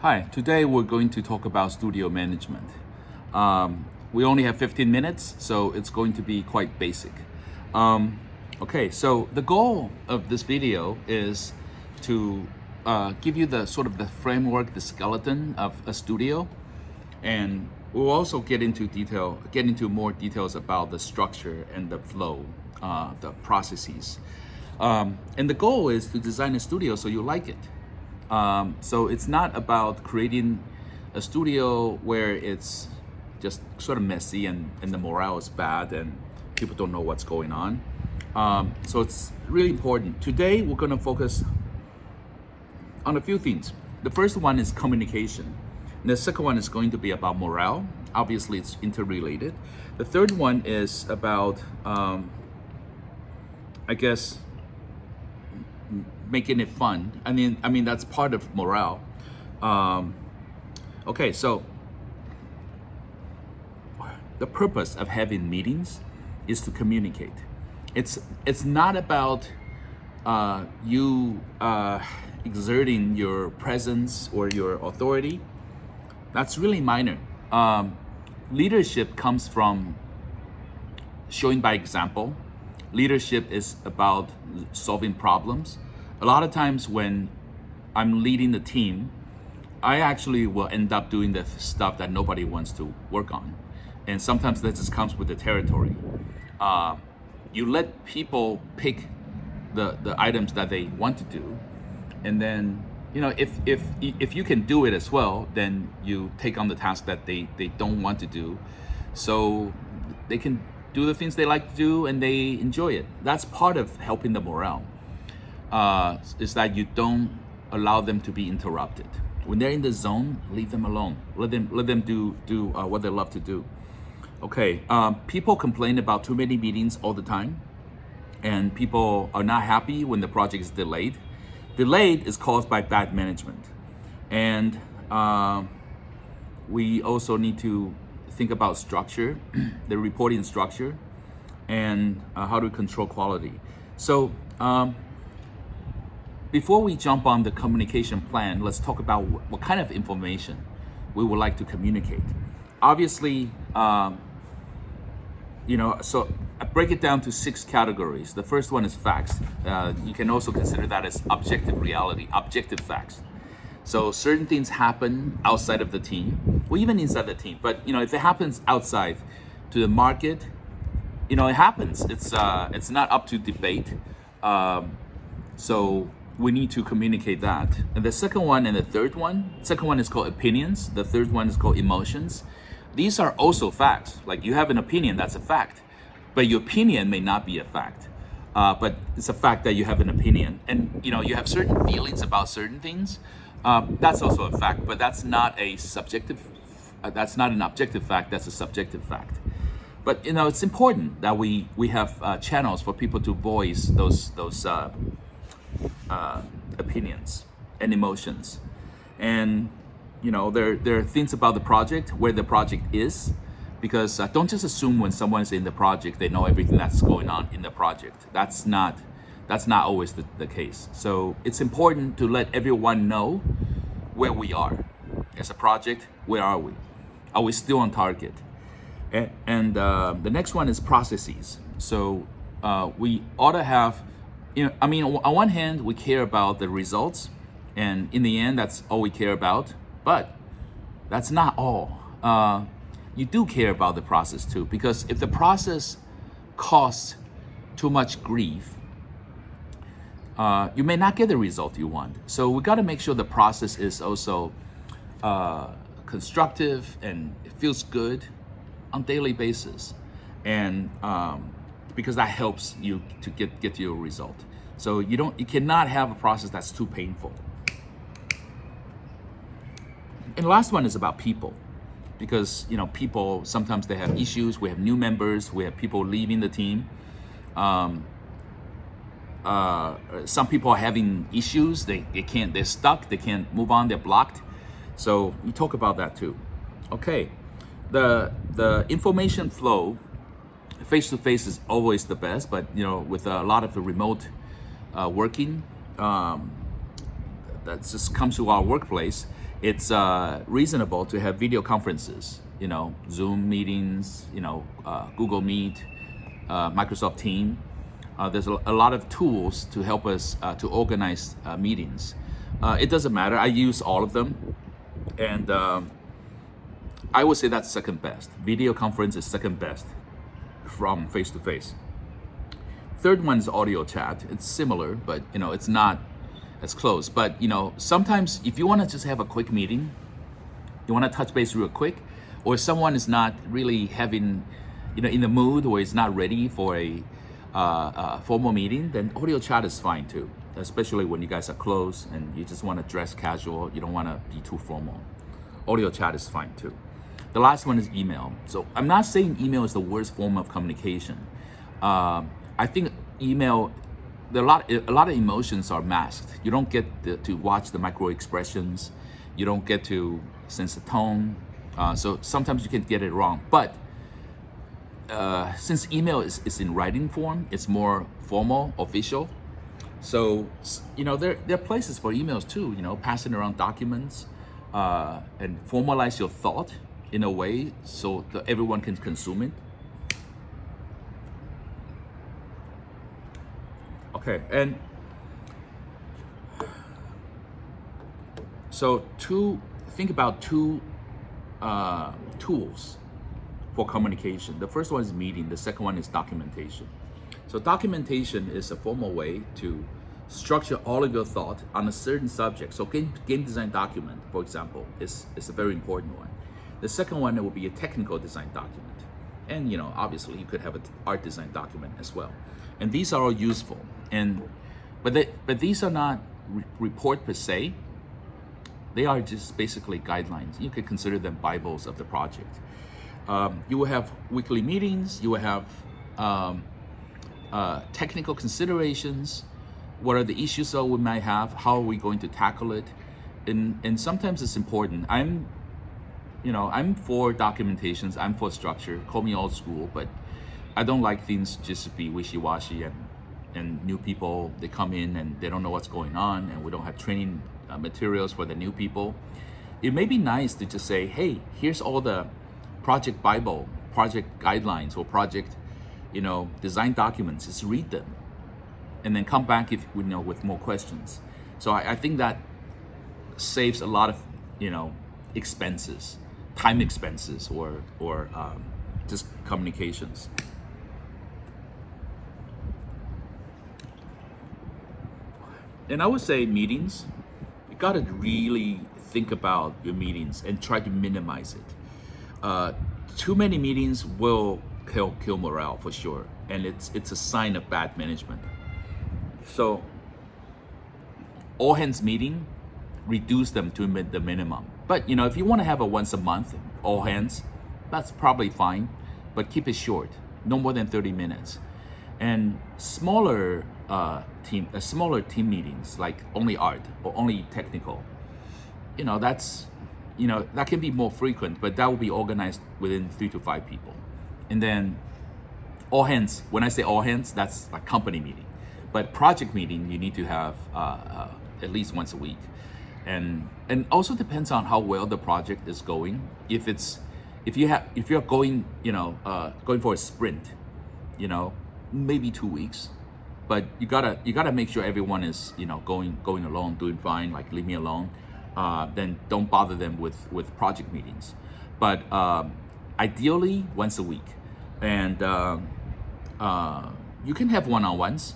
Hi, today we're going to talk about studio management. We only have 15 minutes, so it's going to be quite basic. Okay, so the goal of this video is to give you the sort of the framework, the skeleton of a studio, and we'll also get into more details about the structure and the flow, the processes. And the goal is to design a studio so you like it. So it's not about creating a studio where it's just sort of messy and the morale is bad and people don't know what's going on. So it's really important. Today we're going to focus on a few things. The first one is communication. And the second one is going to be about morale. Obviously it's interrelated. The third one is about, making it fun. I mean that's part of morale. Okay, so the purpose of having meetings is to communicate. It's not about you exerting your presence or your authority. That's really minor. Leadership comes from showing by example. Leadership is about solving problems. A lot of times when I'm leading the team, I actually will end up doing the stuff that nobody wants to work on. And sometimes that just comes with the territory. You let people pick the items that they want to do. And then, if you can do it as well, then you take on the task that they don't want to do. So they can do the things they like to do and they enjoy it. That's part of helping the morale. Is that you don't allow them to be interrupted. When they're in the zone, leave them alone. Let them do what they love to do. Okay, people complain about too many meetings all the time, and people are not happy when the project is delayed. Delayed is caused by bad management, and we also need to think about structure, the reporting structure, and how to control quality. So before we jump on the communication plan, let's talk about what kind of information we would like to communicate. Obviously, so I break it down to 6 categories. The first one is facts. You can also consider that as objective reality, objective facts. So certain things happen outside of the team, or even inside the team. But if it happens outside to the market, it happens. It's not up to debate. So we need to communicate that. And the second one and the third one, second one is called opinions. The third one is called emotions. These are also facts. Like you have an opinion, that's a fact. But your opinion may not be a fact. But it's a fact that you have an opinion. And you have certain feelings about certain things. That's also a fact, but that's not a subjective, that's not an objective fact, that's a subjective fact. But it's important that we have channels for people to voice those opinions and emotions. And there are things about the project, where the project is, because don't just assume when someone's in the project they know everything that's going on in the project. That's not always the case. So it's important to let everyone know where we are as a project. Where are we? Are we still on target? And the next one is processes. So we ought to have, on one hand, we care about the results, and in the end, that's all we care about. But that's not all. You do care about the process too, because if the process costs too much grief, you may not get the result you want. So we got to make sure the process is also constructive and it feels good on a daily basis, and because that helps you to get to your result. So you cannot have a process that's too painful. And the last one is about people, because people sometimes they have issues. We have new members. We have people leaving the team. Some people are having issues. They're stuck. They can't move on. They're blocked. So we talk about that too. Okay, the information flow, face to face is always the best. But with a lot of the remote working, that just comes to our workplace, it's reasonable to have video conferences, Zoom meetings, Google Meet, Microsoft Team. There's a lot of tools to help us to organize meetings. It doesn't matter. I use all of them, and I would say that's second best. Video conference is second best from face to face. Third one is audio chat. It's similar, but it's not as close. But sometimes if you want to just have a quick meeting, you want to touch base real quick, or someone is not really having, in the mood, or is not ready for a formal meeting, then audio chat is fine too. Especially when you guys are close and you just want to dress casual, you don't want to be too formal. Audio chat is fine too. The last one is email. So I'm not saying email is the worst form of communication. I think email, a lot of emotions are masked. You don't get to watch the micro expressions. You don't get to sense the tone. So sometimes you can get it wrong. But since email is in writing form, it's more formal, official. So there are places for emails too. Passing around documents and formalize your thought in a way so that everyone can consume it. Okay, and so think about two tools for communication. The first one is meeting, the second one is documentation. So documentation is a formal way to structure all of your thought on a certain subject. So game design document, for example, is a very important one. The second one will be a technical design document. And obviously you could have an art design document as well. And these are all useful. But these are not report per se. They are just basically guidelines. You could consider them Bibles of the project. You will have weekly meetings. You will have technical considerations. What are the issues that we might have? How are we going to tackle it? And sometimes it's important. I'm for documentations. I'm for structure. Call me old school, but I don't like things just to be wishy-washy and new people, they come in and they don't know what's going on, and we don't have training materials for the new people. It may be nice to just say, hey, here's all the project Bible, project guidelines, or project, design documents. Just read them, and then come back if with more questions. So I think that saves a lot of expenses, time expenses, or just communications. And I would say meetings, you gotta really think about your meetings and try to minimize it. Too many meetings will kill morale for sure, and it's a sign of bad management. So all hands meeting, reduce them to the minimum. But if you want to have a once a month all hands, that's probably fine, but keep it short, no more than 30 minutes. And smaller team meetings, like only art or only technical, that can be more frequent, but that will be organized within 3 to 5 people. And then all hands, when I say all hands, that's like company meeting. But project meeting, you need to have at least once a week. And also depends on how well the project is going. If you're going for a sprint, maybe 2 weeks, but you gotta make sure everyone is going along, doing fine. Like leave me alone. Then don't bother them with project meetings. But ideally once a week, and you can have one-on-ones.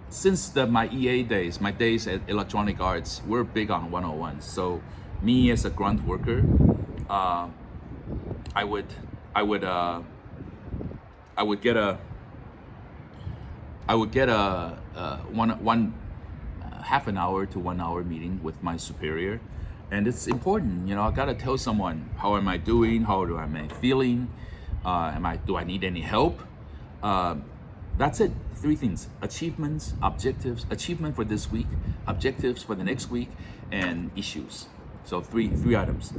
Since my EA days, my days at Electronic Arts, we're big on one-on-ones. So me as a grunt worker, I would get a one half an hour to 1 hour meeting with my superior, and it's important. I gotta tell someone, how am I doing? How am I feeling? Do I need any help? That's it. 3 things: achievements, objectives, achievement for this week, objectives for the next week, and issues. So three items,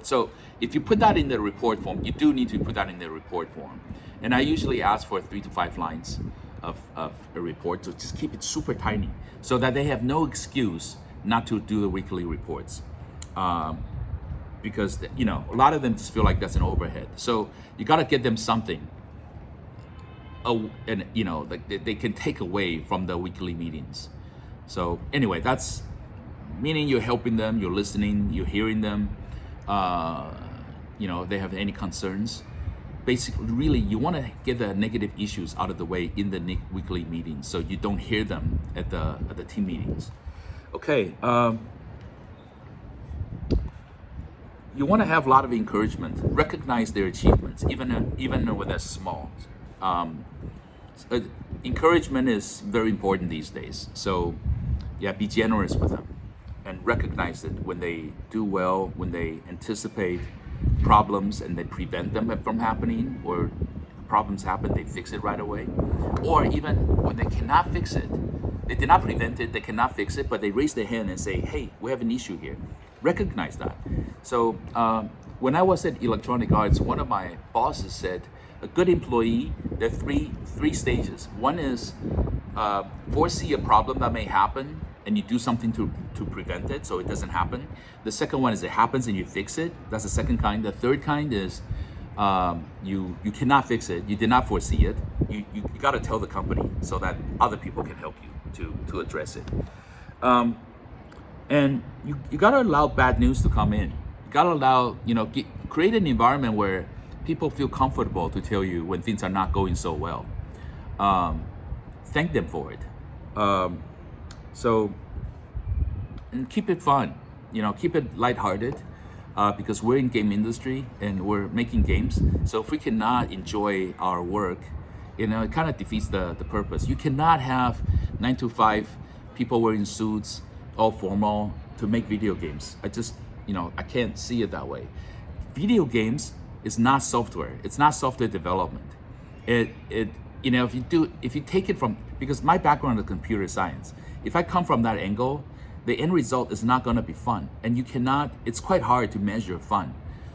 So if you put that in the report form, you do need to put that in the report form. And I usually ask for 3 to 5 lines of a report, so just keep it super tiny so that they have no excuse not to do the weekly reports. Because a lot of them just feel like that's an overhead. So you got to get them something, and like they can take away from the weekly meetings. So anyway, that's meaning you're helping them, you're listening, you're hearing them. They have any concerns. Basically, really, you want to get the negative issues out of the way in the weekly meetings, so you don't hear them at the team meetings. Okay. You want to have a lot of encouragement. Recognize their achievements, even when they're small. Encouragement is very important these days. So, yeah, be generous with them and recognize it when they do well, when they anticipate problems and they prevent them from happening, or problems happen, they fix it right away. Or even when they cannot fix it, they did not prevent it, they cannot fix it, but they raise their hand and say, hey, we have an issue here. Recognize that. So when I was at Electronic Arts, one of my bosses said, a good employee, there are three stages. One is foresee a problem that may happen and you do something to prevent it so it doesn't happen. The second one is it happens and you fix it. That's the second kind. The third kind is you cannot fix it. You did not foresee it. You got to tell the company so that other people can help you to address it. And you got to allow bad news to come in. You got to allow, create an environment where people feel comfortable to tell you when things are not going so well. Thank them for it. And keep it fun, keep it lighthearted, because we're in game industry and we're making games. So if we cannot enjoy our work, it kind of defeats the purpose. You cannot have 9 to 5 people wearing suits, all formal, to make video games. I can't see it that way. Video games is not software. It's not software development. If you take it from, because my background is computer science, if I come from that angle, the end result is not going to be fun, and it's quite hard to measure fun.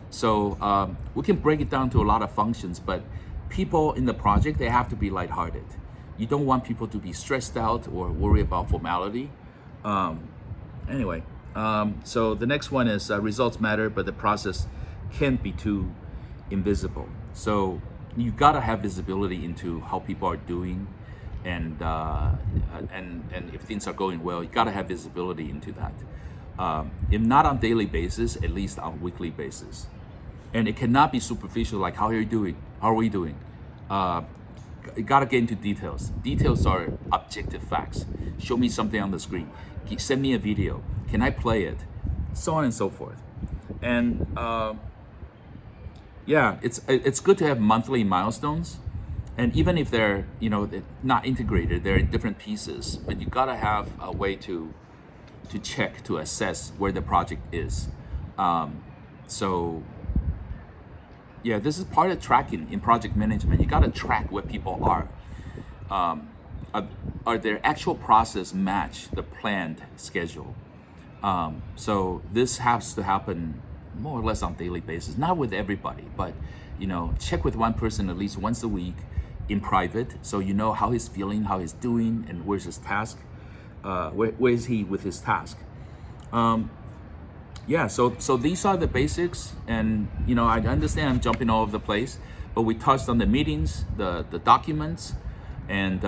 So we can break it down to a lot of functions, but people in the project, they have to be lighthearted. You don't want people to be stressed out or worry about formality. So the next one is results matter, but the process can't be too invisible. So you gotta have visibility into how people are doing, and if things are going well, you gotta have visibility into that. If not on daily basis, at least on weekly basis. And it cannot be superficial, like how are you doing? How are we doing? You gotta get into details. Details are objective facts. Show me something on the screen. Send me a video. Can I play it? So on and so forth. And it's good to have monthly milestones. And even if they're not integrated, they're in different pieces. But you gotta have a way to check, to assess where the project is. This is part of tracking in project management. You gotta track where people are. Are their actual process match the planned schedule? So this has to happen more or less on a daily basis, not with everybody, but check with one person at least once a week in private, so you know how he's feeling, how he's doing, and where's his task, where is he with his task. So these are the basics, and I understand I'm jumping all over the place, but we touched on the meetings, the documents, and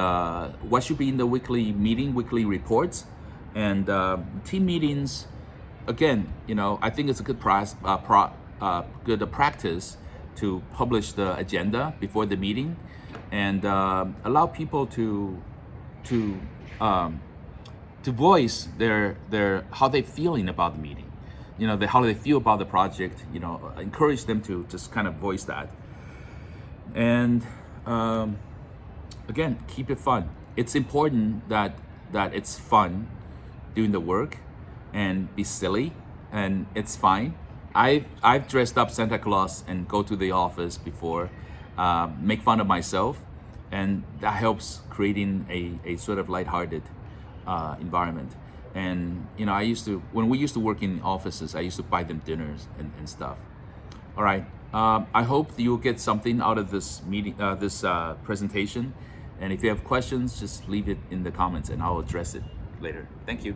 what should be in the weekly meeting, weekly reports, and team meetings. Again, I think it's a good good practice to publish the agenda before the meeting, and allow people to voice their how they feeling about the meeting. How they feel about the project. Encourage them to just kind of voice that, and again, keep it fun. It's important that it's fun doing the work, and be silly, and it's fine. I've dressed up Santa Claus and go to the office before, make fun of myself, and that helps creating a sort of lighthearted environment. And when we used to work in offices, I used to buy them dinners and stuff. All right. I hope you'll get something out of this meeting, this presentation. And if you have questions, just leave it in the comments and I'll address it later. Thank you.